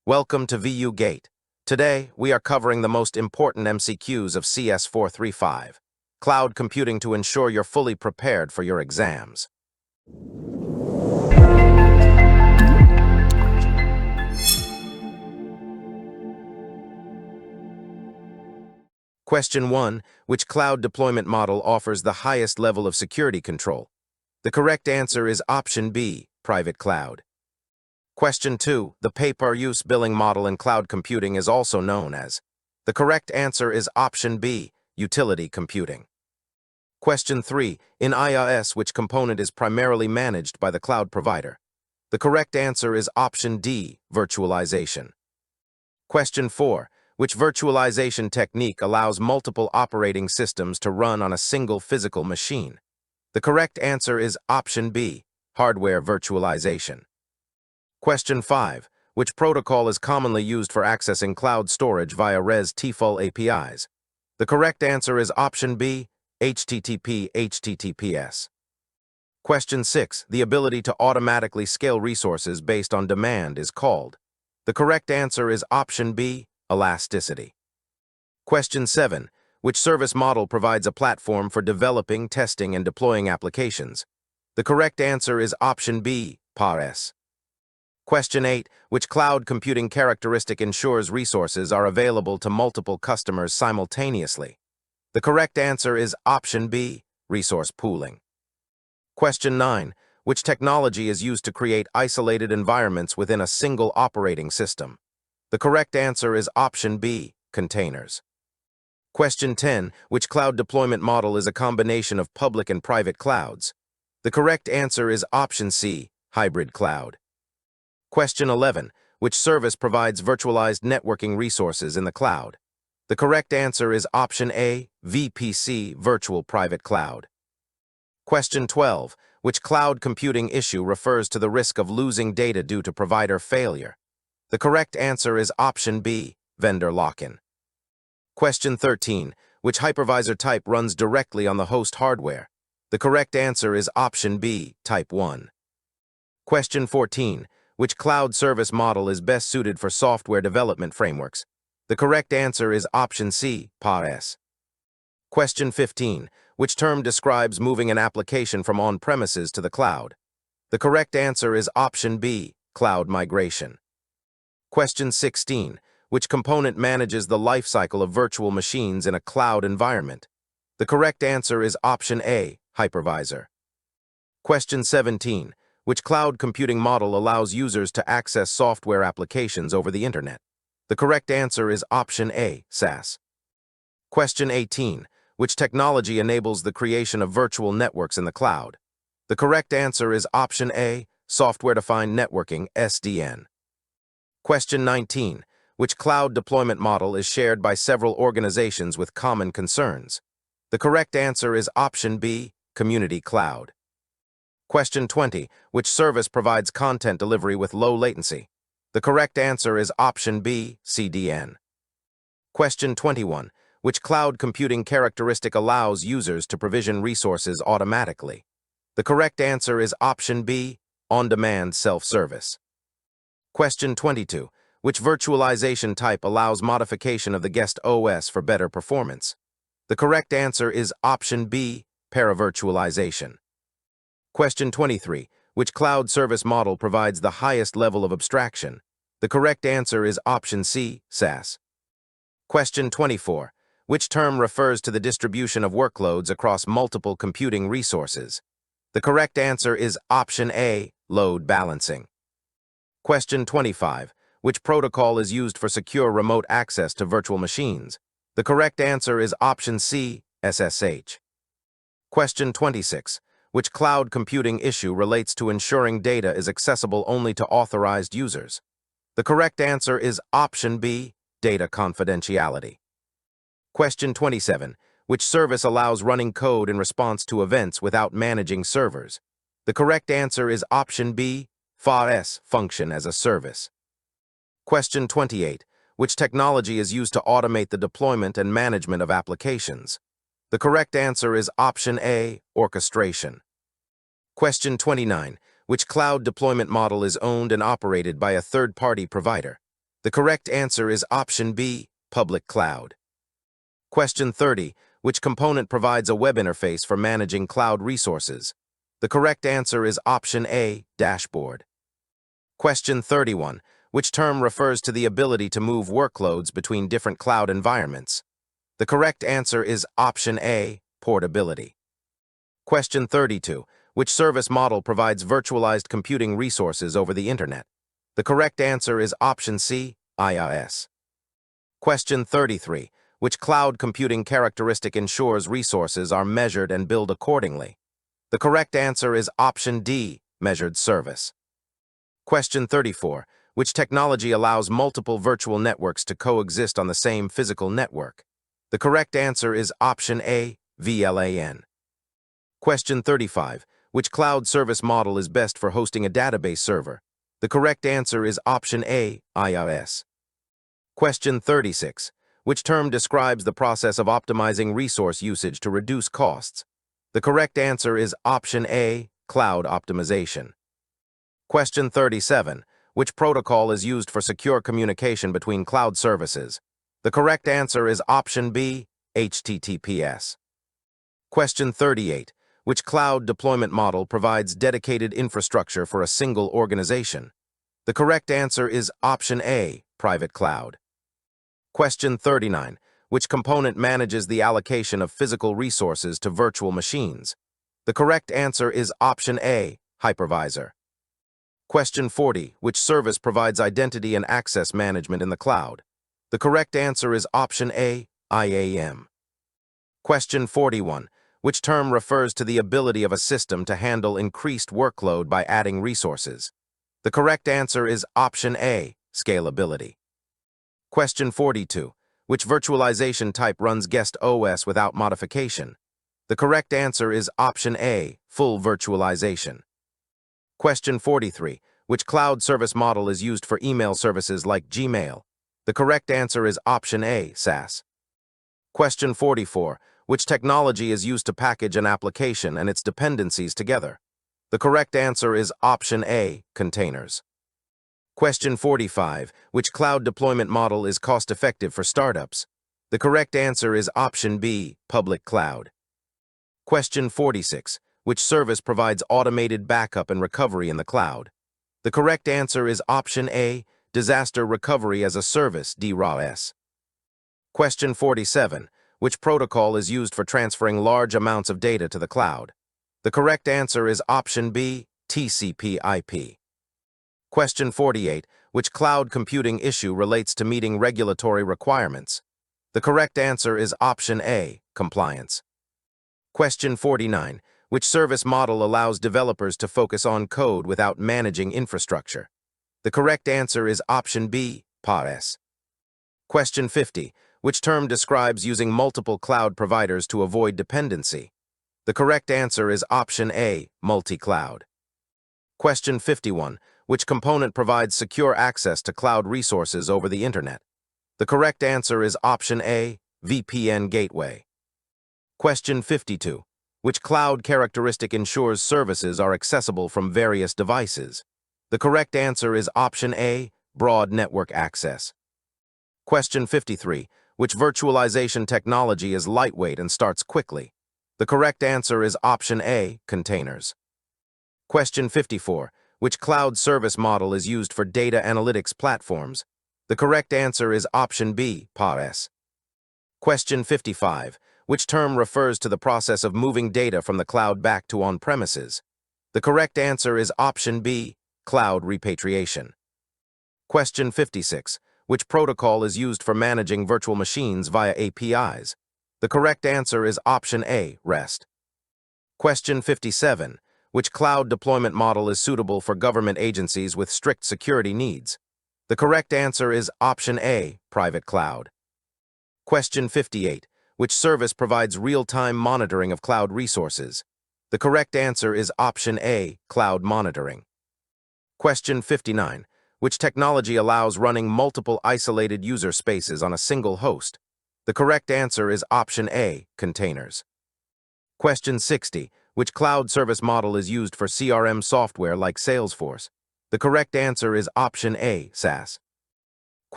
Welcome to VU Gate. Today, we are covering the most important MCQs of CS435, cloud computing to ensure you're fully prepared for your exams. Question 1. Which cloud deployment model offers the highest level of security control? The correct answer is option B, private cloud. Question 2. The pay-per-use billing model in cloud computing is also known as. The correct answer is option B, utility computing. Question 3. In IaaS, which component is primarily managed by the cloud provider? The correct answer is option D, virtualization. Question 4. Which virtualization technique allows multiple operating systems to run on a single physical machine? The correct answer is option B, hardware virtualization. Question 5. Which protocol is commonly used for accessing cloud storage via REST-TFL APIs? The correct answer is option B, HTTP/HTTPS. Question 6. The ability to automatically scale resources based on demand is called. The correct answer is option B, elasticity. Question 7. Which service model provides a platform for developing, testing, and deploying applications? The correct answer is option B, PaaS. Question 8. Which cloud computing characteristic ensures resources are available to multiple customers simultaneously? The correct answer is option B, resource pooling. Question 9. Which technology is used to create isolated environments within a single operating system? The correct answer is option B, containers. Question 10. Which cloud deployment model is a combination of public and private clouds? The correct answer is option C, hybrid cloud. Question 11. Which service provides virtualized networking resources in the cloud? The correct answer is option A, VPC, virtual private cloud. Question 12. Which cloud computing issue refers to the risk of losing data due to provider failure? The correct answer is option B, vendor lock-in. Question 13. Which hypervisor type runs directly on the host hardware? The correct answer is option B, type 1. Question 14. Which cloud service model is best suited for software development frameworks? The correct answer is option C, PaaS. Question 15. Which term describes moving an application from on-premises to the cloud? The correct answer is option B, cloud migration. Question 16. Which component manages the lifecycle of virtual machines in a cloud environment? The correct answer is option A, hypervisor. Question 17. Which cloud computing model allows users to access software applications over the internet? The correct answer is option A, SaaS. Question 18. Which technology enables the creation of virtual networks in the cloud? The correct answer is option A, software-defined networking, SDN. Question 19. Which cloud deployment model is shared by several organizations with common concerns? The correct answer is option B, community cloud. Question 20. Which service provides content delivery with low latency? The correct answer is option B, CDN. Question 21. Which cloud computing characteristic allows users to provision resources automatically? The correct answer is option B, on-demand self-service. Question 22. Which virtualization type allows modification of the guest OS for better performance? The correct answer is option B, paravirtualization. Question 23. Which cloud service model provides the highest level of abstraction? The correct answer is option C, SaaS. Question 24. Which term refers to the distribution of workloads across multiple computing resources? The correct answer is option A, load balancing. Question 25. Which protocol is used for secure remote access to virtual machines? The correct answer is option C, SSH. Question 26. Which cloud computing issue relates to ensuring data is accessible only to authorized users? The correct answer is option B, data confidentiality. Question 27. Which service allows running code in response to events without managing servers? The correct answer is option B, FaaS, function as a service. Question 28. Which technology is used to automate the deployment and management of applications? The correct answer is option A, orchestration. Question 29. Which cloud deployment model is owned and operated by a third-party provider? The correct answer is option B, public cloud. Question 30. Which component provides a web interface for managing cloud resources? The correct answer is option A, dashboard. Question 31. Which term refers to the ability to move workloads between different cloud environments? The correct answer is option A, portability. Question 32. Which service model provides virtualized computing resources over the Internet? The correct answer is option C, IaaS. Question 33. Which cloud computing characteristic ensures resources are measured and billed accordingly? The correct answer is option D, measured service. Question 34. Which technology allows multiple virtual networks to coexist on the same physical network? The correct answer is option A, VLAN. Question 35. Which cloud service model is best for hosting a database server? The correct answer is option A, IaaS. Question 36. Which term describes the process of optimizing resource usage to reduce costs? The correct answer is option A, cloud optimization. Question 37. Which protocol is used for secure communication between cloud services? The correct answer is option B, HTTPS. Question 38. Which cloud deployment model provides dedicated infrastructure for a single organization? The correct answer is option A, private cloud. Question 39. Which component manages the allocation of physical resources to virtual machines? The correct answer is option A, hypervisor. Question 40. Which service provides identity and access management in the cloud? The correct answer is option A, IAM. Question 41. Which term refers to the ability of a system to handle increased workload by adding resources? The correct answer is option A, scalability. Question 42. Which virtualization type runs guest OS without modification? The correct answer is option A, full virtualization. Question 43. Which cloud service model is used for email services like Gmail? The correct answer is option A, SaaS. Question 44. Which technology is used to package an application and its dependencies together? The correct answer is option A, containers. Question 45. Which cloud deployment model is cost-effective for startups? The correct answer is option B, public cloud. Question 46. Which service provides automated backup and recovery in the cloud? The correct answer is option A, disaster recovery as a service, DRaaS. Question 47. Which protocol is used for transferring large amounts of data to the cloud? The correct answer is option B, TCP/IP. Question 48. Which cloud computing issue relates to meeting regulatory requirements? The correct answer is option A, compliance. Question 49. Which service model allows developers to focus on code without managing infrastructure? The correct answer is option B, PaaS. Question 50. Which term describes using multiple cloud providers to avoid dependency? The correct answer is option A, multi-cloud. Question 51. Which component provides secure access to cloud resources over the Internet? The correct answer is option A, VPN gateway. Question 52. Which cloud characteristic ensures services are accessible from various devices? The correct answer is option A, broad network access. Question 53. Which virtualization technology is lightweight and starts quickly? The correct answer is option A, containers. Question 54. Which cloud service model is used for data analytics platforms? The correct answer is option B, PaaS. Question 55. Which term refers to the process of moving data from the cloud back to on-premises? The correct answer is option B, cloud repatriation. Question 56. Which protocol is used for managing virtual machines via APIs? The correct answer is option A, REST. Question 57. Which cloud deployment model is suitable for government agencies with strict security needs? The correct answer is option A, private cloud. Question 58. Which service provides real-time monitoring of cloud resources? The correct answer is option A, cloud monitoring. Question 59. Which technology allows running multiple isolated user spaces on a single host? The correct answer is option A, containers. Question 60. Which cloud service model is used for CRM software like Salesforce? The correct answer is option A, SaaS.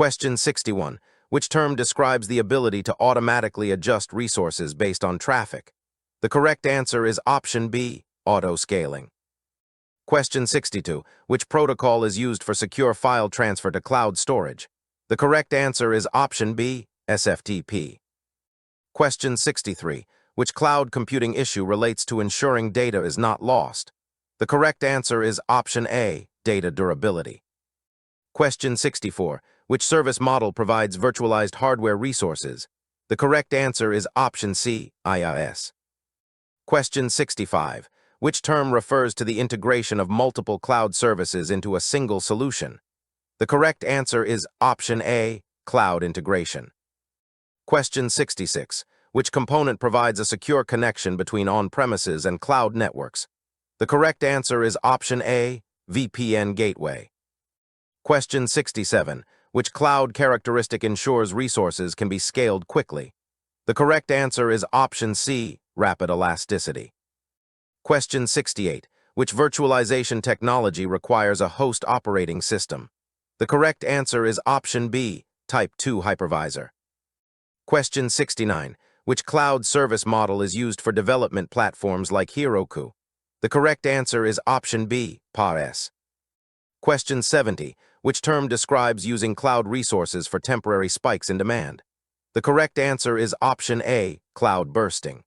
Question 61. Which term describes the ability to automatically adjust resources based on traffic? The correct answer is option B, auto-scaling. Question 62. Which protocol is used for secure file transfer to cloud storage? The correct answer is option B, SFTP. Question 63. Which cloud computing issue relates to ensuring data is not lost? The correct answer is option A, data durability. Question 64. Which service model provides virtualized hardware resources? The correct answer is option C, IaaS. Question 65. Which term refers to the integration of multiple cloud services into a single solution? The correct answer is option A, cloud integration. Question 66. Which component provides a secure connection between on-premises and cloud networks? The correct answer is option A, VPN gateway. Question 67. Which cloud characteristic ensures resources can be scaled quickly? The correct answer is option C, rapid elasticity. Question 68. Which virtualization technology requires a host operating system? The correct answer is option B, Type 2 hypervisor. Question 69. Which cloud service model is used for development platforms like Heroku? The correct answer is option B, PaaS. Question 70. Which term describes using cloud resources for temporary spikes in demand? The correct answer is option A, cloud bursting.